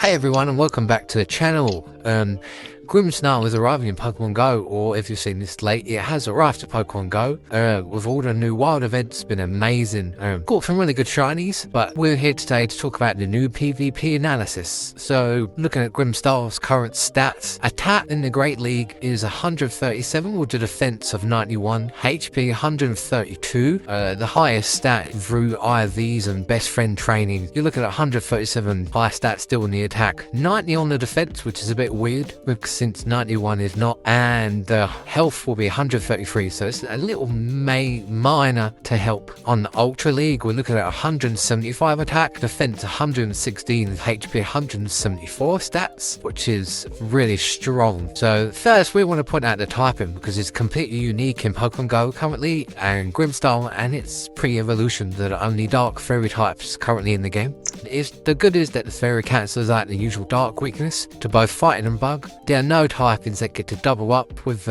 Hey everyone, and welcome back to the channel. Grimmsnarl is arriving in Pokemon Go, or if you've seen this late, it has arrived to Pokemon Go. With all the new wild events, it's been amazing. Got some really good shinies, but we're here today to talk about the new PvP analysis. So, looking at Grimmsnarl's current stats, attack in the Great League is 137 with a defense of 91, HP 132, the highest stat through IVs and best friend training. You look at 137 high stats still in the attack, 90 on the defense, which is a bit weird since 91 is not, and the health will be 133, so it's a little minor to help. On the Ultra League, we're looking at 175 attack, defense 116, HP 174 stats, which is really strong. So first we want to point out the typing because it's completely unique in Pokemon Go currently, and Grimmsnarl and its pre-evolution that are only dark fairy types currently in the game. The good is that the fairy cancels out the usual dark weakness to both fighting and bug. There are no typings that get to double up with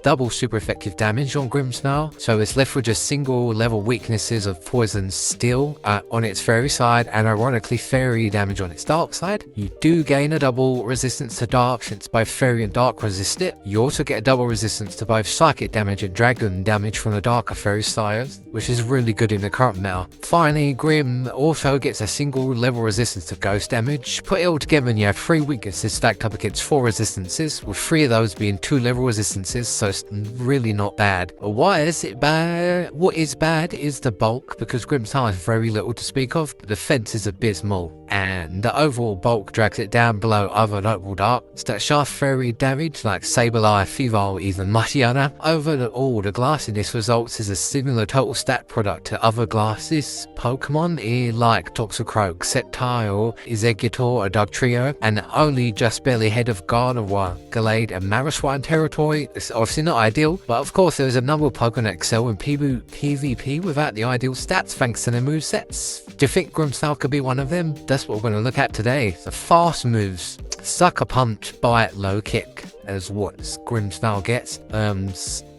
double super effective damage on Grimmsnarl, so it's left with just single level weaknesses of poison steel on its fairy side, and ironically fairy damage on its dark side. You do gain a double resistance to dark since both fairy and dark resist it. You also get a double resistance to both psychic damage and dragon damage from the darker fairy sires, which is really good in the current meta. Finally, Grimm also gets a single level resistance to ghost damage. Put it all together and you have 3 weaknesses stacked up against 4 resistances, with 3 of those being 2 level resistances, so it's really not bad. But why is it bad? What is bad is the bulk, because Grimmsnarl has very little to speak of. The defense is abysmal, and the overall bulk drags it down below other notable dark stat shaft fairy damage like Sableye, Feval, even Mutiana. Overall, the glassiness results is a similar total stat product to other glasses Pokemon like Toxicroak, Sceptile, Exeggutor, or Dugtrio, and only just barely ahead of Gardevoir, Gallade, and Maraswine territory. It's obviously not ideal, but of course there is a number of Pokemon that excel in PvP without the ideal stats thanks to their movesets. Do you think Grimmsnarl could be one of them? That's what we're going to look at today. The fast moves. Sucker Punch, Bite, Low Kick is what Grimmsnarl gets.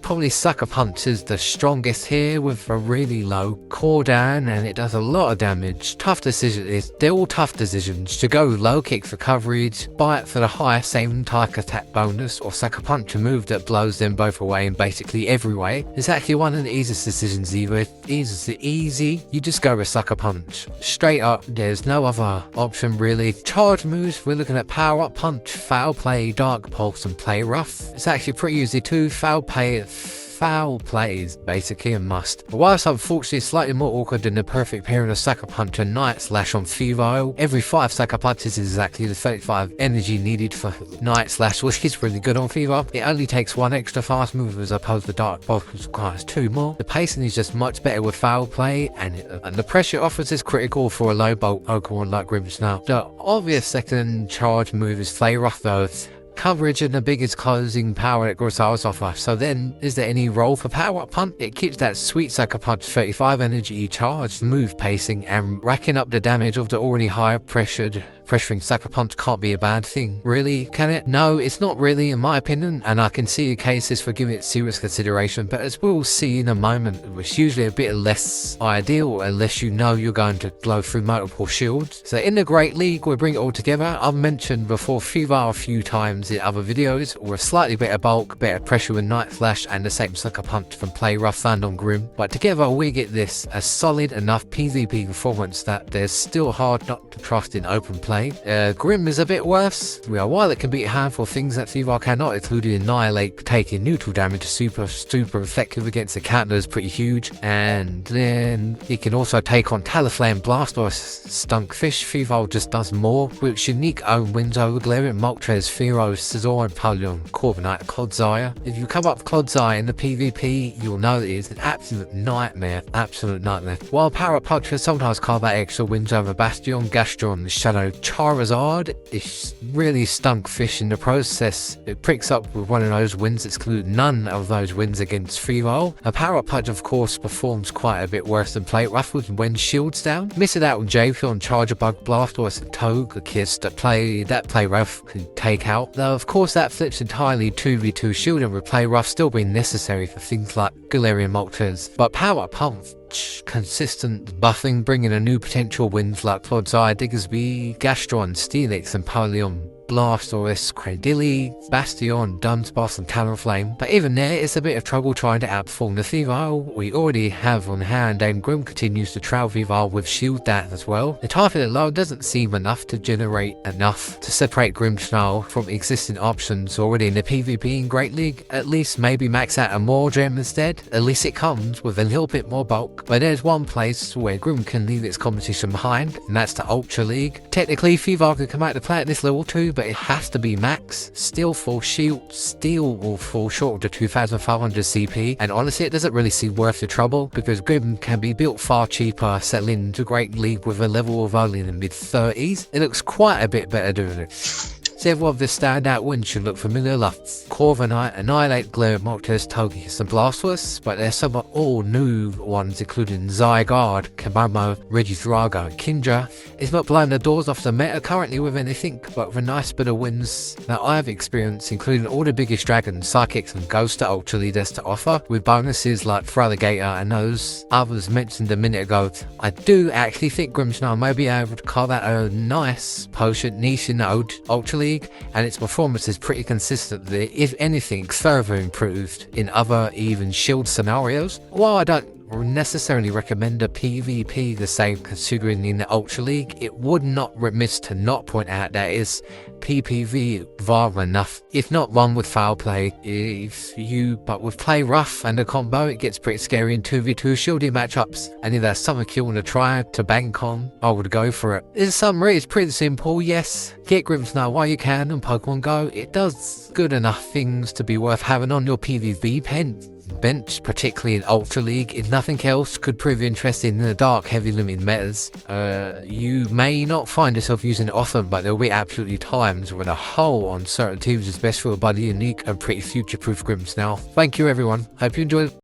Probably Sucker Punch is the strongest here with a really low cooldown, and it does a lot of damage. They're all tough decisions. To go Low Kick for coverage, Bite for the higher same type attack bonus, or Sucker Punch, a move that blows them both away in basically every way. It's actually one of the easiest decisions either. It's easy, you just go with Sucker Punch. Straight up, there's no other option really. Charge moves, we're looking at Power Up Punch, Foul Play, Dark Pulse, and Play Rough. It's actually pretty easy too. Foul Play is basically a must. But whilst unfortunately slightly more awkward than the perfect pairing of Sucker Punch and Night Slash on Feval, every 5 Sucker Punches is exactly the 35 energy needed for Night Slash, which is really good on Feval. It only takes 1 extra fast move as opposed to Dark Pulse, which requires 2 more. The pacing is just much better with Foul Play, and the pressure offers is critical for a low bulk Pokemon like Grimmsnarl. The obvious second charge move is Play Rough though. Coverage and the biggest closing power that Grimmsnarl offers. So then, is there any role for Power Up Punch? It keeps that sweet Sucker Punch 35 energy charged, move pacing, and racking up the damage of the already higher pressuring Sucker Punch can't be a bad thing. Really, can it? No, it's not really in my opinion, and I can see cases for giving it serious consideration, but as we'll see in a moment, it's usually a bit less ideal unless you know you're going to blow through multiple shields. So in the Great League, we bring it all together. I've mentioned before Feval a few times in other videos, with slightly better bulk, better pressure with Night Flash, and the same Sucker Punch from Play Rough found on Grimm. But together we get this, a solid enough PvP performance that there's still hard not to trust in open play. Grimm is a bit worse. While it can beat a handful of things that Feval cannot, including Annihilate, taking neutral damage, super effective against the counter is pretty huge, and then it can also take on Talonflame, Blast, or Stunkfish. Feval just does more, with unique own wins over Galarian, Moltres, Fearow, Scizor, and Polion, Corviknight, Clodsire. If you come up Clodsire in the PvP, you'll know it is an absolute nightmare. While Power Up Punch can sometimes carve out extra wins over Bastion, Gastron, Shadow, Charizard is really Stunkfish in the process. It pricks up with one of those wins, exclude none of those wins against Feval. A Power Up Punch of course performs quite a bit worse than Play Rough when shields down. Miss it out on Jayfield and Charger Bug Blast, or Togue, a Kiss that Play Rough can take out. Though of course that flips entirely 2v2 shielding with Play Rough still being necessary for things like Galarian Moltres. But Power Up Punch much consistent buffing, bringing a new potential wins like Clodsire, Diggersby, Gastron, Steelix, and Polion, Blastoise, Cradily, Bastion, Dunsparce, and Talonflame. But even there, it's a bit of trouble trying to outperform the Thievul we already have on hand, and Grim continues to trail Thievul with Shield Dance as well. The type of the low doesn't seem enough to generate enough to separate Grimmsnarl from existing options already in the PvP in Great League. At least maybe max out a more gem instead. At least it comes with a little bit more bulk. But there's one place where Grim can leave its competition behind, and that's the Ultra League. Technically, Thievul can come out to play at this level too, but it has to be max. Steel will fall short of the 2500 CP, and honestly it doesn't really seem worth the trouble because Grim can be built far cheaper settling into Great League with a level of only in the mid 30s. It looks quite a bit better doing it. Several of the standout wins should look familiar, like Corviknight, Annihilate, Glare, Moltres, Togekiss, and Blastoise, but there's some all new ones including Zygarde, Kamomo, Regidrago, and Kindra. It's not blowing the doors off the meta currently with anything, but with a nice bit of wins that I've experienced, including all the biggest dragons, Psychics, and Ghosts that Ultra League has to offer, with bonuses like Feraligatr and those others mentioned a minute ago. I do actually think Grimmsnarl may be able to carve out a nice potion niche in the Ultra League, and its performance is pretty consistently, if anything, further improved in other even shield scenarios. While I don't necessarily recommend a PvP the same considering in the Ultra League, it would not remiss to not point out that is PPV far enough, if not one with foul play. But with play rough and a combo, it gets pretty scary in 2v2 shielding matchups, and if there's something you want to try to bank on, I would go for it. In summary, it's pretty simple. Yes, get Grimmsnarl while you can on Pokemon Go. It does good enough things to be worth having on your PvP bench, particularly in Ultra League. If nothing else could prove interesting in the dark heavy limited metas. You may not find yourself using it often, but there will be absolutely times when a hull on certain teams is best filled by the unique and pretty future-proof Grimmsnarl. Thank you everyone, hope you enjoyed.